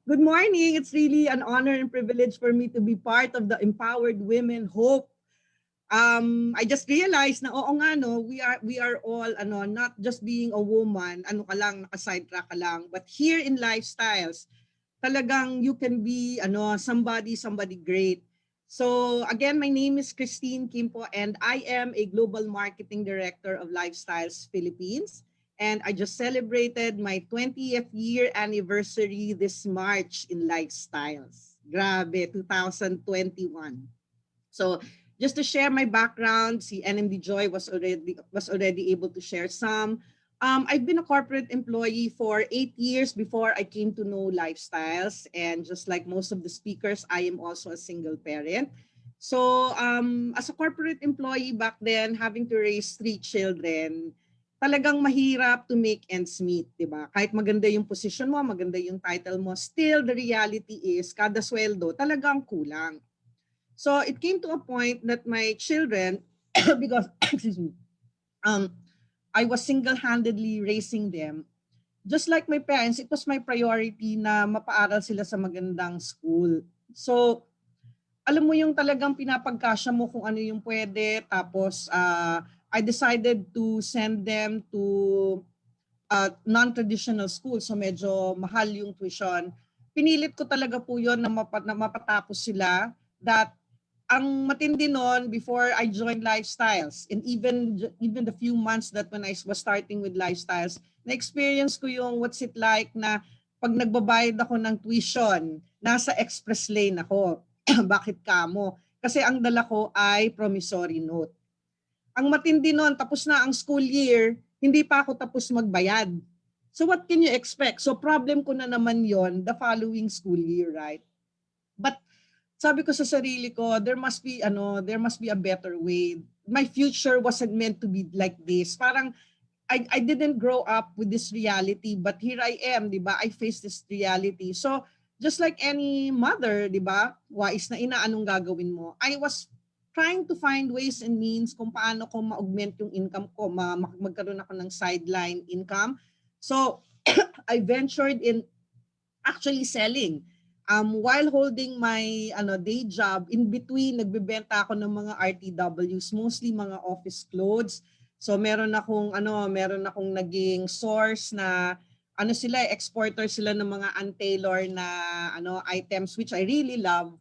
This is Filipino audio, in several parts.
Good morning. It's really an honor and privilege for me to be part of the Empowered Women Hope. I just realized na oo nga no, we are all not just being a woman, ano ka lang, naka-sidetrack ka lang, but here in lifestyles, talagang you can be somebody great. So again, my name is Kristine Kimpo and I am a Global Marketing Director of Lifestyles Philippines. And I just celebrated my 20th year anniversary this March in Lifestyles. Grabe, 2021. So just to share my background, si NMD Joy was already able to share some. I've been a corporate employee for 8 years before I came to know lifestyles, and just like most of the speakers, I am also a single parent. So as a corporate employee back then, having to raise 3 children, talagang mahirap to make ends meet, di ba? Kahit maganda yung position mo, maganda yung title mo, still the reality is kada sweldo talagang kulang. So it came to a point that my children, because excuse me, um, I was single-handedly raising them. Just like my parents, it was my priority na mapaaral sila sa magandang school. So alam mo yung talagang pinapagkasya mo kung ano yung pwede. Tapos I decided to send them to non-traditional school. So medyo mahal yung tuition. Pinilit ko talaga po yun na mapatapos sila. That ang matindi nun before I joined Lifestyles, and even the few months that when I was starting with Lifestyles, na-experience ko yung what's it like na pag nagbabayad ako ng tuition, nasa express lane ako. Bakit kamo? Kasi ang dala ko ay promissory note. Ang matindi nun, tapos na ang school year, hindi pa ako tapos magbayad. So what can you expect? So problem ko na naman yon the following school year, right? But sabi ko sa sarili ko, there must be a better way. My future wasn't meant to be like this. Parang I didn't grow up with this reality, but here I am, 'di ba? I face this reality. So just like any mother, 'di ba? Wais na ina, anong gagawin mo? I was trying to find ways and means kung paano ko ma-augment yung income ko, magkaroon ako ng sideline income. So I ventured in actually selling. While holding my day job, in between nagbebenta ako ng mga RTWs, mostly mga office clothes. So meron akong naging source na sila, exporter sila ng mga untailor na items which I really love.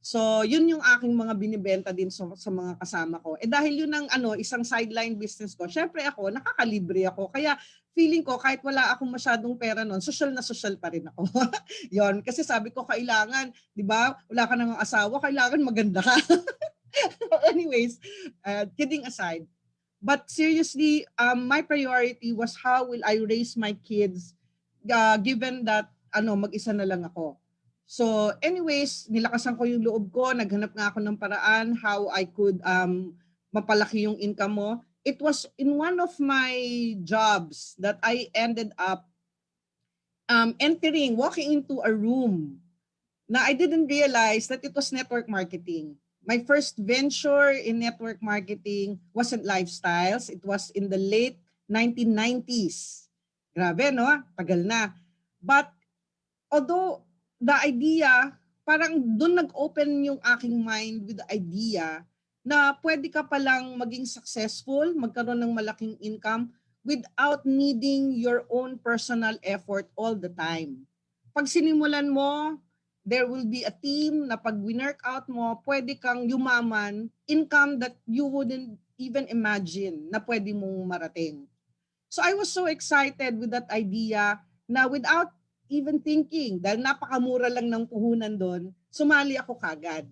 So yun yung aking mga binibenta din sa mga kasama ko. Dahil yun ang isang sideline business ko, syempre ako nakakalibre ako. Kaya feeling ko kahit wala akong masyadong pera noon, na social pa rin ako. Yon, kasi sabi ko kailangan, 'di ba? Wala ka nang asawa, kailangan maganda ka. Anyways, kidding aside, but seriously, my priority was how will I raise my kids given that mag-isa na lang ako. So anyways, nilakasan ko yung loob ko, naghanap nga ako ng paraan how I could mapalaki yung income mo. It was in one of my jobs that I ended up walking into a room na I didn't realize that it was network marketing. My first venture in network marketing wasn't lifestyles. It was in the late 1990s. Grabe, no? Tagal na. But although the idea, parang doon nag-open yung aking mind with the idea na pwede ka palang maging successful, magkaroon ng malaking income without needing your own personal effort all the time. Pag sinimulan mo, there will be a team na pag winwork out mo, pwede kang yumaman, income that you wouldn't even imagine na pwede mong marating. So I was so excited with that idea na without even thinking, dahil napakamura lang ng puhunan doon, sumali ako kagad.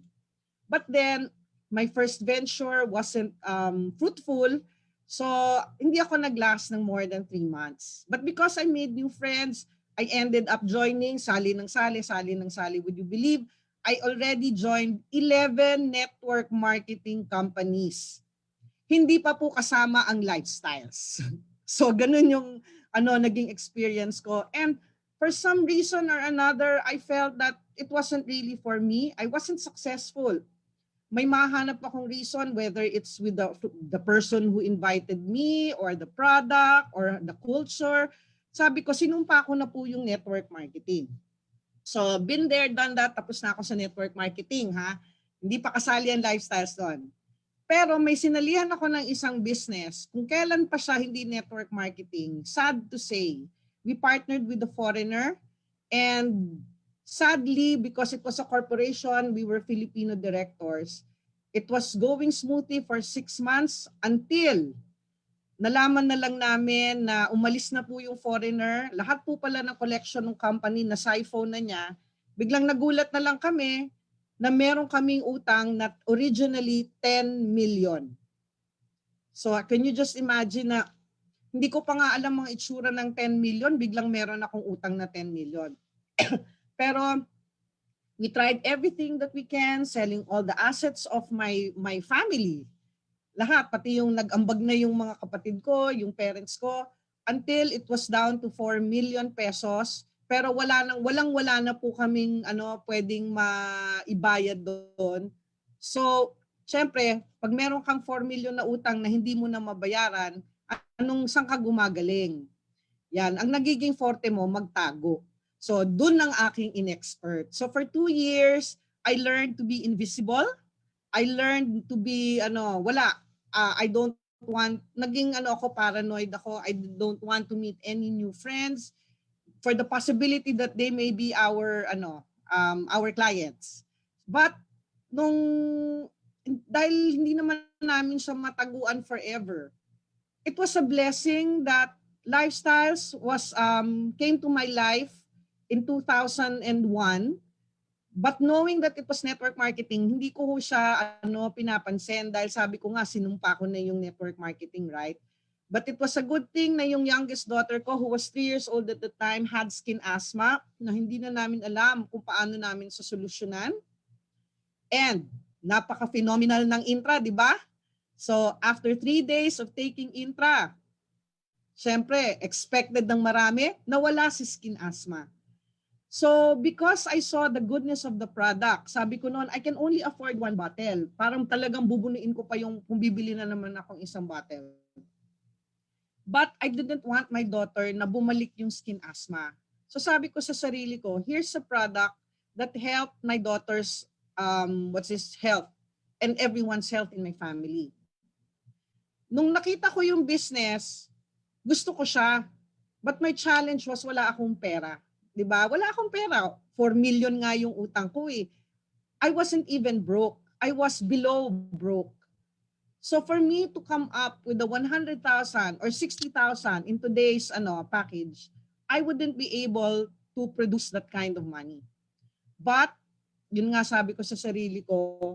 But then, my first venture wasn't fruitful, so hindi ako nag-last ng more than 3 months. But because I made new friends, I ended up joining, sali ng sali. Would you believe, I already joined 11 network marketing companies. Hindi pa po kasama ang lifestyles. So ganun yung naging experience ko. And for some reason or another, I felt that it wasn't really for me. I wasn't successful. May mahanap akong reason, whether it's with the person who invited me or the product or the culture. Sabi ko, sinumpa ko na po yung network marketing. So, been there, done that. Tapos na ako sa network marketing, ha? Hindi pa kasali ang lifestyles doon. Pero may sinalihan ako ng isang business. Kung kailan pa siya hindi network marketing, sad to say, we partnered with a foreigner, and sadly, because it was a corporation, we were Filipino directors, it was going smoothly for 6 months until nalaman na lang namin na umalis na po yung foreigner. Lahat po pala ng collection ng company na siphon na niya. Biglang nagulat na lang kami na meron kaming utang na originally 10 million. So can you just imagine na hindi ko pa nga alam mga itsura ng 10 million, biglang meron akong utang na 10 million. Pero we tried everything that we can, selling all the assets of my family. Lahat, pati yung nag-ambag na yung mga kapatid ko, yung parents ko, until it was down to 4 million pesos. Pero walang-wala na po kaming pwedeng maibayad doon. So, syempre, pag meron kang 4 million na utang na hindi mo na mabayaran, saan ka gumagaling? Yan, ang nagiging forte mo, magtago. So, dun ang aking inexpert. So, for 2 years, I learned to be invisible. I learned to be, I don't want, naging ako, paranoid ako. I don't want to meet any new friends for the possibility that they may be our clients. But, dahil hindi naman namin siya mataguan forever, it was a blessing that Lifestyles came to my life in 2001. But knowing that it was network marketing, hindi ko siya pinapansin dahil sabi ko nga sinumpa ko na yung network marketing, right? But it was a good thing na yung youngest daughter ko, who was 3 years old at the time, had skin asthma na hindi na namin alam kung paano namin sosolusyonan. And napaka-phenomenal ng intra, di ba? So after 3 days of taking intra, syempre expected ng marami, nawala si skin asthma. So because I saw the goodness of the product, sabi ko noon, I can only afford 1 bottle. Parang talagang bubunuin ko pa yung kung bibili na naman akong isang bottle. But I didn't want my daughter na bumalik yung skin asthma. So sabi ko sa sarili ko, here's a product that helped my daughter's health and everyone's health in my family. Nung nakita ko yung business, gusto ko siya. But my challenge was wala akong pera. Diba? Wala akong pera. 4 million nga yung utang ko eh. I wasn't even broke. I was below broke. So for me to come up with the 100,000 or 60,000 in today's package, I wouldn't be able to produce that kind of money. But, yun nga sabi ko sa sarili ko,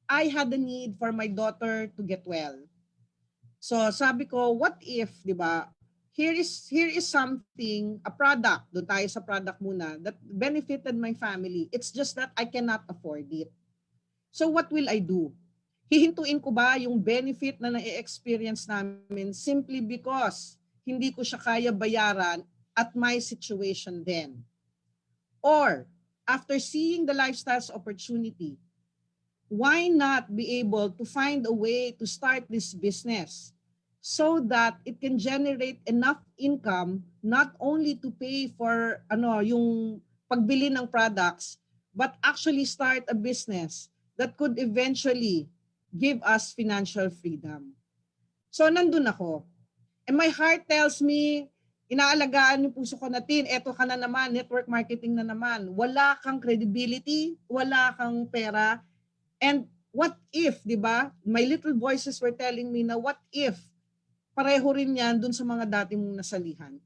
I had the need for my daughter to get well. So sabi ko, what if, di ba, here is something, a product, doon tayo sa product muna, that benefited my family. It's just that I cannot afford it. So what will I do? Hihintuin ko ba yung benefit na na-experience namin simply because hindi ko siya kaya bayaran at my situation then? Or, after seeing the lifestyles opportunity, why not be able to find a way to start this business so that it can generate enough income not only to pay for yung pagbili ng products, but actually start a business that could eventually give us financial freedom. So nandun ako. And my heart tells me, inaalagaan yung puso ko natin, eto ka na naman, network marketing na naman. Wala kang credibility, wala kang pera. And what if, di ba? My little voices were telling me na what if pareho rin yan dun sa mga dati mong nasalihan.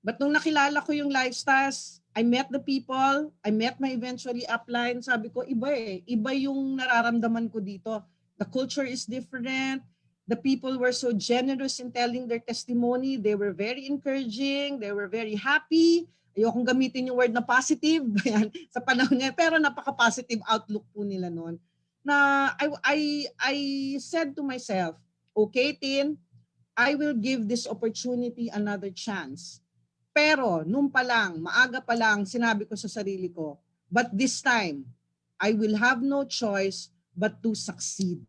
But nung nakilala ko yung lifestyles, I met the people, I met my eventually upline, sabi ko, iba eh. Iba yung nararamdaman ko dito. The culture is different. The people were so generous in telling their testimony. They were very encouraging. They were very happy. Ayokong gamitin yung word na positive sa panahon ngayon, pero napaka-positive outlook po nila noon. Na I said to myself, okay, Tin, I will give this opportunity another chance. Pero nung pa lang, maaga pa lang, sinabi ko sa sarili ko, but this time, I will have no choice but to succeed.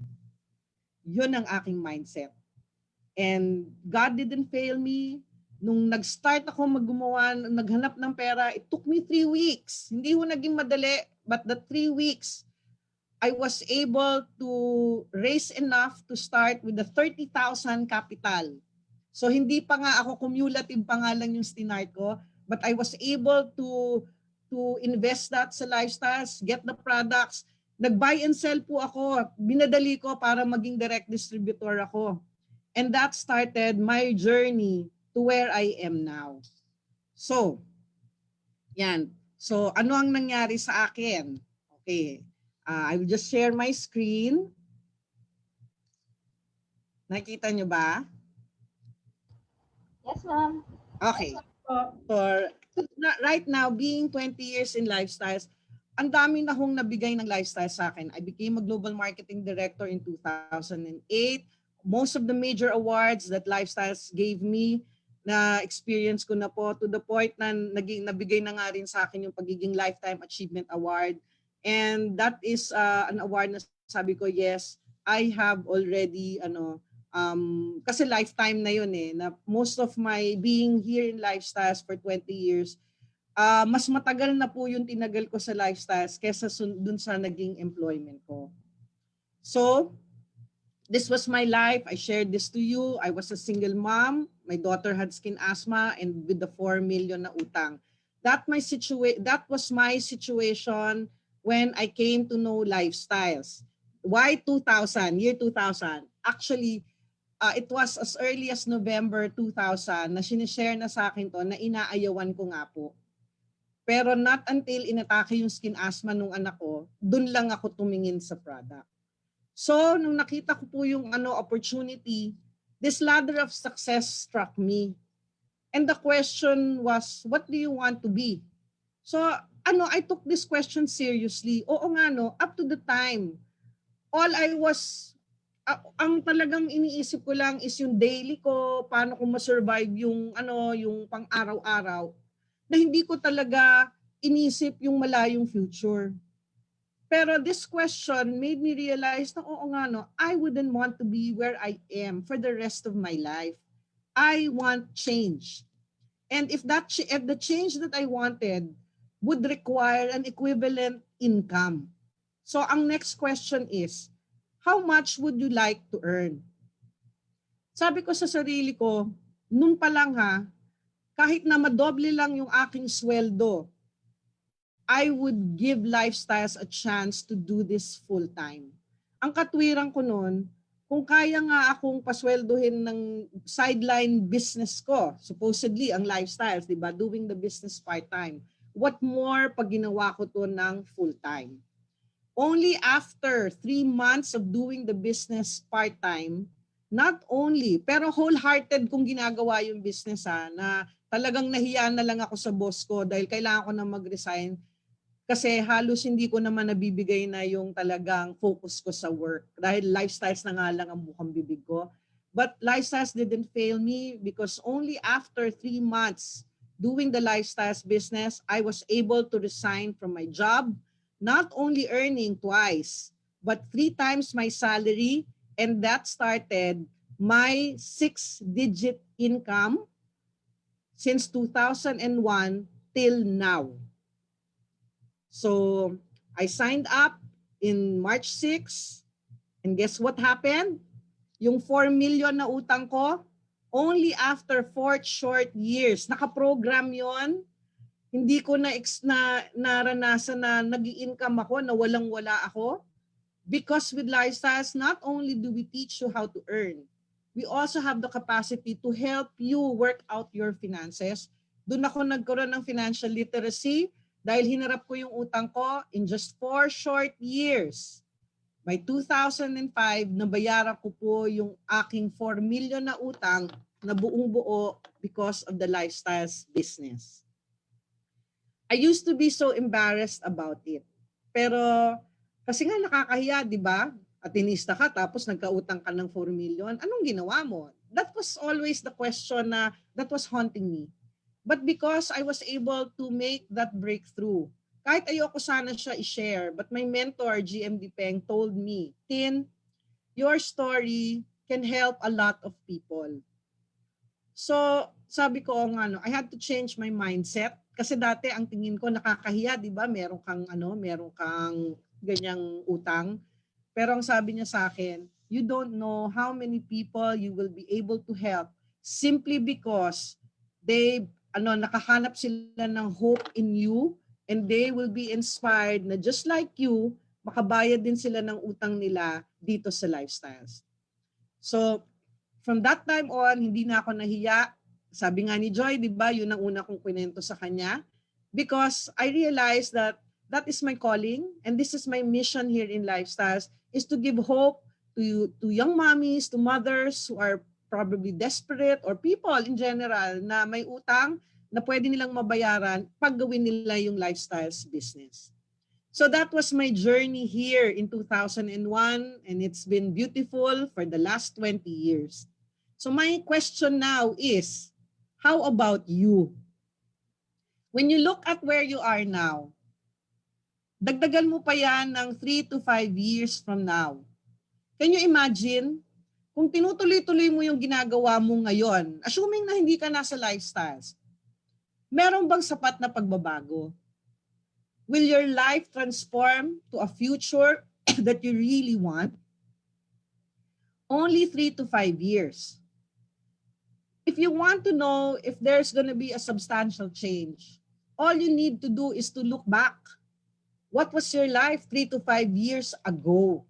Yun ang aking mindset. And God didn't fail me. Nung nag-start ako naghanap ng pera, it took me 3 weeks. Hindi ho naging madali, but the 3 weeks, I was able to raise enough to start with the 30,000 capital. So hindi pa nga ako cumulative pa nga lang yung stinart ko, but I was able to invest that sa lifestyles, get the products. Nag-buy and sell po ako. Binadali ko para maging direct distributor ako. And that started my journey to where I am now. So, yan. So, ano ang nangyari sa akin? Okay. I will just share my screen. Nakita nyo ba? Yes, ma'am. Okay. For right now, being 20 years in lifestyles, ang dami na hong nabigay ng lifestyle sa akin. I became a global marketing director in 2008. Most of the major awards that lifestyles gave me, na experience ko na po to the point na nabigay na nga rin sa akin yung pagiging Lifetime Achievement Award. And that is an award na sabi ko, yes, I have already, kasi lifetime na yun na most of my being here in lifestyles for 20 years, mas matagal na po yung tinagal ko sa lifestyles kesa dun sa naging employment ko. So, this was my life. I shared this to you. I was a single mom. My daughter had skin asthma and with the 4 million na utang. That was my situation when I came to know lifestyles. Why 2000? Year 2000. Actually, it was as early as November 2000 na sinishare na sa akin to na inaayawan ko nga po. Pero not until inatake yung skin asthma nung anak ko, dun lang ako tumingin sa product. So, nung nakita ko po yung opportunity, this ladder of success struck me. And the question was, what do you want to be? So, I took this question seriously. Oo nga, up to the time, all I was, ang talagang iniisip ko lang is yung daily ko, paano ko ma-survive yung, yung pang-araw-araw, na hindi ko talaga inisip yung malayong future. Pero this question made me realize na oo nga I wouldn't want to be where I am for the rest of my life. I want change. And if the change that I wanted would require an equivalent income. So ang next question is, how much would you like to earn? Sabi ko sa sarili ko, nun pa lang kahit na madoble lang yung aking sweldo, I would give lifestyles a chance to do this full time. Ang katwiran ko noon, kung kaya nga akong pasweldohin ng sideline business ko, supposedly ang lifestyles, di ba, doing the business part-time, what more pag ginawa ko to ng full time? Only after 3 months of doing the business part-time, not only, pero wholehearted kong ginagawa yung business na talagang nahiya na lang ako sa boss ko dahil kailangan ko na mag-resign kasi halos hindi ko naman nabibigay na yung talagang focus ko sa work dahil lifestyles na nga lang ang bukang bibig ko. But lifestyles didn't fail me because only after 3 months doing the lifestyles business, I was able to resign from my job, not only earning twice, but 3 times my salary, and that started my 6-digit income since 2001 till now. So I signed up in March 6, and guess what happened? Yung 4 million na utang ko, only after 4 short years, nakaprogram yon. Hindi ko naranasan na nag-i-income ako, na walang-wala ako. Because with lifestyles, not only do we teach you how to earn, we also have the capacity to help you work out your finances. Doon ako nagkaroon ng financial literacy dahil hinarap ko yung utang ko in just 4 short years. By 2005, nabayaran ko po yung aking 4 million na utang na buong buo because of the lifestyles business. I used to be so embarrassed about it. Pero kasi nga nakakahiya, di ba? Atinista ka tapos nagkautang ka ng 4 million. Anong ginawa mo? That was always the question that was haunting me. But because I was able to make that breakthrough, kahit ayoko sana siya i-share, but my mentor, Gmd Peng, told me, Tin, your story can help a lot of people. So sabi ko, I had to change my mindset. Kasi dati ang tingin ko nakakahiya, di ba? Meron kang ganyang utang. Pero ang sabi niya sa akin, you don't know how many people you will be able to help simply because nakahanap sila ng hope in you and they will be inspired na just like you, makabayad din sila ng utang nila dito sa lifestyles. So, from that time on, hindi na ako nahiya. Sabi nga ni Joy, di ba, yun ang una kong kwento sa kanya. Because I realized that that is my calling and this is my mission here in Lifestyles, is to give hope to young mommies, to mothers who are probably desperate or people in general na may utang na pwede nilang mabayaran pag gawin nila yung Lifestyles business. So that was my journey here in 2001 and it's been beautiful for the last 20 years. So my question now is, how about you? When you look at where you are now, dagdagan mo pa yan ng 3 to 5 years from now. Can you imagine kung tinutuloy-tuloy mo yung ginagawa mo ngayon, assuming na hindi ka nasa Lifestyles, meron bang sapat na pagbabago? Will your life transform to a future that you really want? Only 3 to 5 years. If you want to know if there's going to be a substantial change, all you need to do is to look back. What was your life 3 to 5 years ago?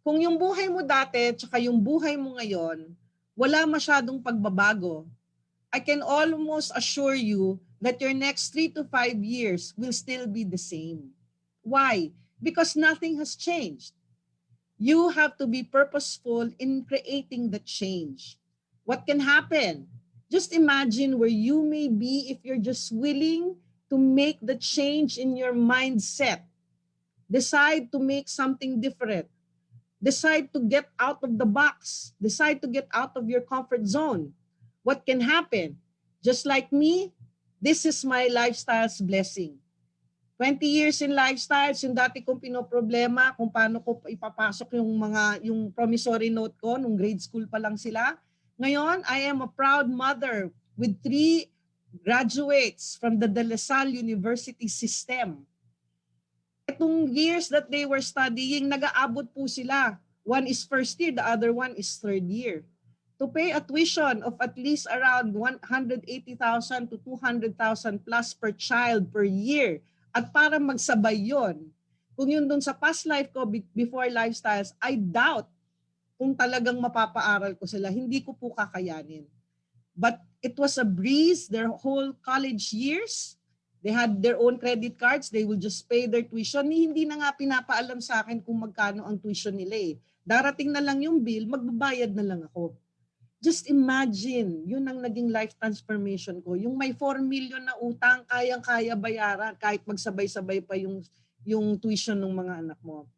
Kung yung buhay mo dati tsaka yung buhay mo ngayon, wala masyadong pagbabago, I can almost assure you that your next 3 to 5 years will still be the same. Why? Because nothing has changed. You have to be purposeful in creating the change. What can happen? Just imagine where you may be if you're just willing to make the change in your mindset. Decide to make something different. Decide to get out of the box. Decide to get out of your comfort zone. What can happen? Just like me, this is my Lifestyles blessing. 20 years in Lifestyles, yung dati kong pinoproblema kung paano ko ipapasok yung promissory note ko nung grade school pa lang sila. Ngayon, I am a proud mother with 3 graduates from the De La Salle University system. Itong years that they were studying, nag-aabot po sila. One is first year, the other one is third year. To pay a tuition of at least around 180,000 to 200,000 plus per child per year. At para magsabay yon, kung yun dun sa past life ko before Lifestyles, I doubt kung talagang mapapaaral ko sila. Hindi ko po kakayanin. But it was a breeze their whole college years. They had their own credit cards. They will just pay their tuition. Hindi na nga pinapaalam sa akin kung magkano ang tuition nila eh. Darating na lang yung bill, magbabayad na lang ako. Just imagine, yun ang naging life transformation ko. Yung may 4 million na utang, kayang-kaya bayaran kahit magsabay-sabay pa yung tuition ng mga anak mo.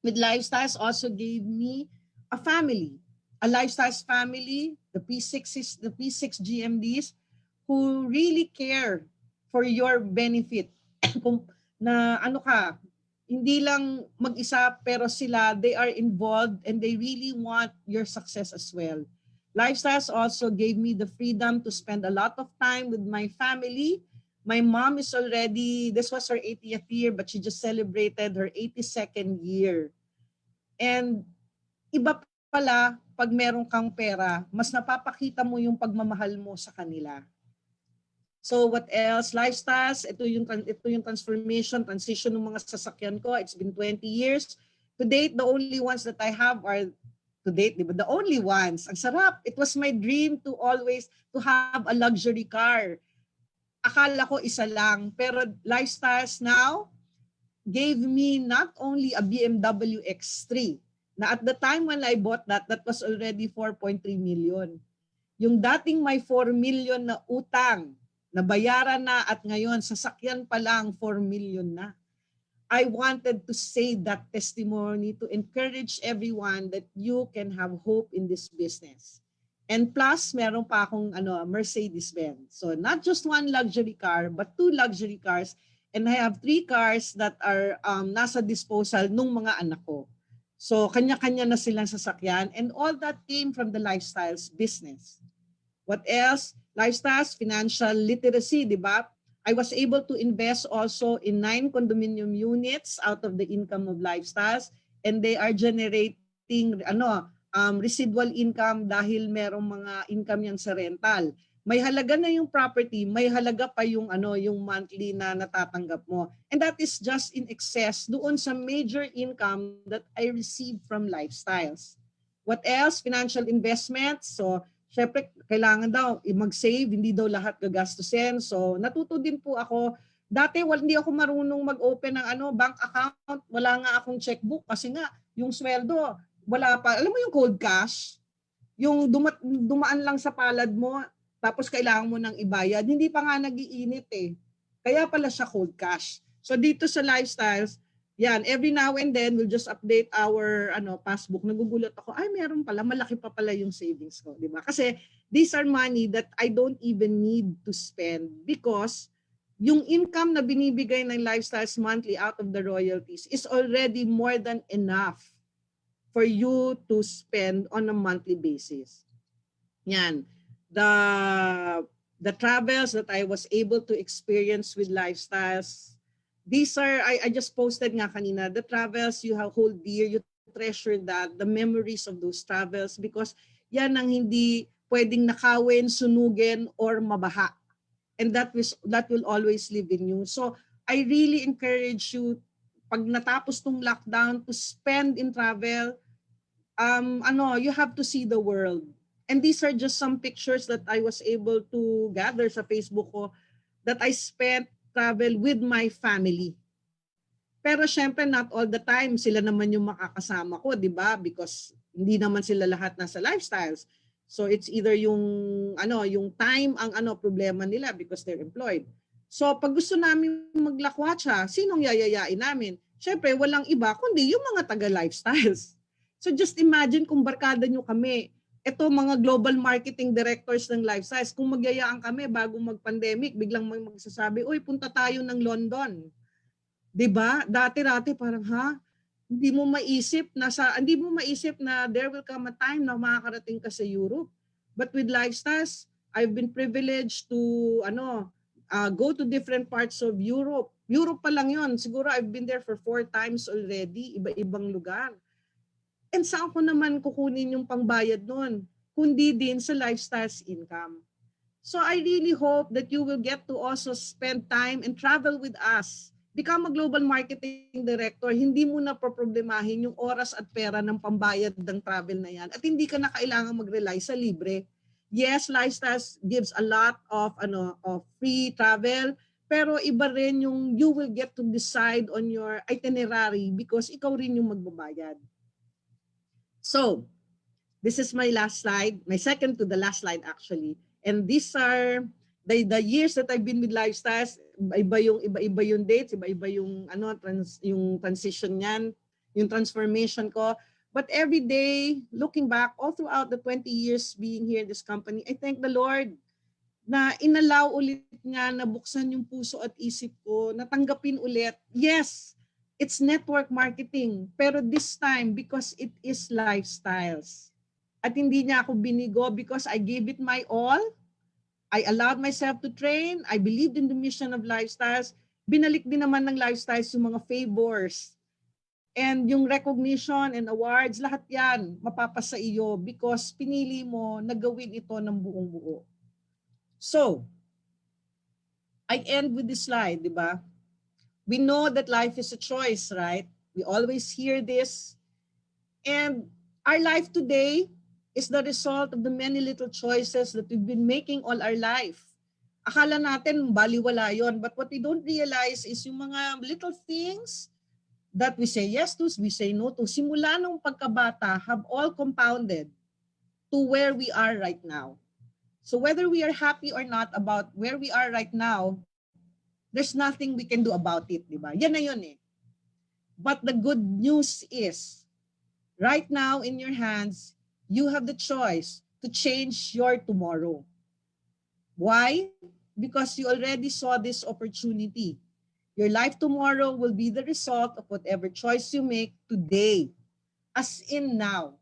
With Lifestyles also gave me a family. A Lifestyles family, the P6 GMDs who really care for your benefit. Kung na hindi lang mag-isa pero sila, they are involved and they really want your success as well. Lifestyles also gave me the freedom to spend a lot of time with my family. My mom is already, this was her 80th year, but she just celebrated her 82nd year. And iba pala, pag meron kang pera, mas napapakita mo yung pagmamahal mo sa kanila. So what else? Lifestyles, ito yung transition ng mga sasakyan ko. It's been 20 years. To date, the only ones that I have are the only ones. Ang sarap. It was my dream to always to have a luxury car. Akala ko isa lang, pero Lifestyles now gave me not only a BMW X3, na at the time when I bought that was already 4.3 million. Yung dating may 4 million na utang, nabayaran na at ngayon sasakyan pa lang 4 million na. I wanted to say that testimony to encourage everyone that you can have hope in this business. And plus, meron pa akong Mercedes-Benz. So not just one luxury car, but 2 luxury cars. And I have 3 cars that are nasa disposal nung mga anak ko. So kanya-kanya na silang sasakyan. And all that came from the Lifestyles business. What else? Lifestyles, financial literacy, di ba? I was able to invest also in 9 condominium units out of the income of Lifestyles, and they are generating residual income dahil merong mga income yan sa rental. May halaga na yung property, may halaga pa yung yung monthly na natatanggap mo. And that is just in excess doon sa major income that I received from Lifestyles. What else? Financial investments. So, syempre, kailangan daw mag-save, hindi daw lahat gagastusin. So, natuto din po ako. Dati, hindi ako marunong mag-open ng bank account. Wala nga akong checkbook kasi nga, yung sweldo, wala pa. Alam mo yung cold cash? Yung dumaan lang sa palad mo, tapos kailangan mo nang ibayad. Hindi pa nga nag-iinit eh. Kaya pala siya cold cash. So, dito sa Lifestyles, yan, every now and then, we'll just update our passbook. Nagugulat ako, ay meron pala, malaki pa pala yung savings ko. Di ba? Kasi these are money that I don't even need to spend because yung income na binibigay ng Lifestyles monthly out of the royalties is already more than enough for you to spend on a monthly basis. Yan. The travels that I was able to experience with Lifestyles, these are, I just posted nga kanina, the travels you have hold dear, you treasure that, the memories of those travels because yan ang hindi pwedeng nakawin, sunugin, or mabaha. And that will always live in you. So I really encourage you, pag natapos tong lockdown, to spend in travel. You have to see the world. And these are just some pictures that I was able to gather sa Facebook ko that I spent travel with my family. Pero syempre not all the time sila naman yung makakasama ko, 'di ba? Because hindi naman sila lahat nasa Lifestyles. So it's either yung time ang problema nila because they're employed. So pag gusto namin maglakwatsa, sinong yayayain namin? Syempre walang iba kundi yung mga taga Lifestyles. So just imagine kung barkada nyo kami. Ito mga global marketing directors ng Lifestyles, kung magyayaan kami bago mag-pandemic, biglang may magsasabi, uy, punta tayo ng London. 'Di ba? Dati-dati parang hindi mo maisip na there will come a time na makakarating ka sa Europe. But with Lifestyles, I've been privileged to go to different parts of Europe. Europe pa lang 'yon. Siguro I've been there for 4 times already, iba-ibang lugar. And saan ko naman kukunin yung pangbayad nun? Kundi din sa Lifestyles income. So I really hope that you will get to also spend time and travel with us. Become a global marketing director, hindi mo na poproblemahin yung oras at pera ng pambayad ng travel na yan. At hindi ka na kailangan mag-rely sa libre. Yes, Lifestyles gives a lot of free travel, pero iba rin yung you will get to decide on your itinerary because ikaw rin yung magbabayad. So, this is my last slide, my second to the last slide actually. And these are the years that I've been with Lifestyles. Iba-iba yung dates, iba-iba yung yung transition niyan, yung transformation ko. But every day, looking back, all throughout the 20 years being here in this company, I thank the Lord na inalaw ulit nga na buksan yung puso at isip ko, natanggapin ulit. Yes, it's network marketing, pero this time because it is Lifestyles. At hindi niya ako binigo because I gave it my all. I allowed myself to train. I believed in the mission of Lifestyles. Binalik din naman ng Lifestyles yung mga favors. And yung recognition and awards, lahat yan mapapasa iyo because pinili mo na gawin ito ng buong buo. So, I end with this slide, di ba? We know that life is a choice, right? We always hear this. And our life today is the result of the many little choices that we've been making all our life. Akala natin baliwala yon, but what we don't realize is yung mga little things that we say yes to, we say no to, simula nung pagkabata have all compounded to where we are right now. So whether we are happy or not about where we are right now, there's nothing we can do about it, di ba? Yan na yun eh. But the good news is, right now in your hands, you have the choice to change your tomorrow. Why? Because you already saw this opportunity. Your life tomorrow will be the result of whatever choice you make today, as in now.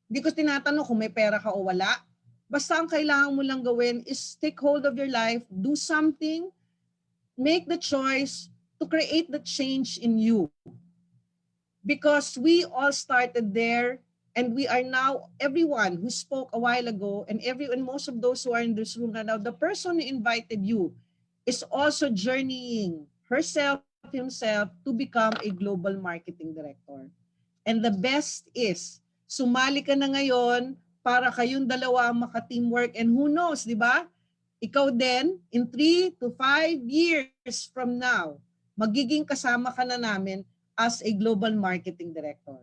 Hindi ko tinatanong kung may pera ka o wala. Basta ang kailangan mo lang gawin is take hold of your life, do something, make the choice to create the change in you. Because we all started there, and we are now, everyone who spoke a while ago, and most of those who are in this room right now, the person who invited you is also journeying herself, himself, to become a global marketing director. And the best is, sumali ka na ngayon para kayong dalawa maka-teamwork, and who knows, di ba? Ikaw din, in 3 to 5 years from now, magiging kasama ka na namin as a global marketing director.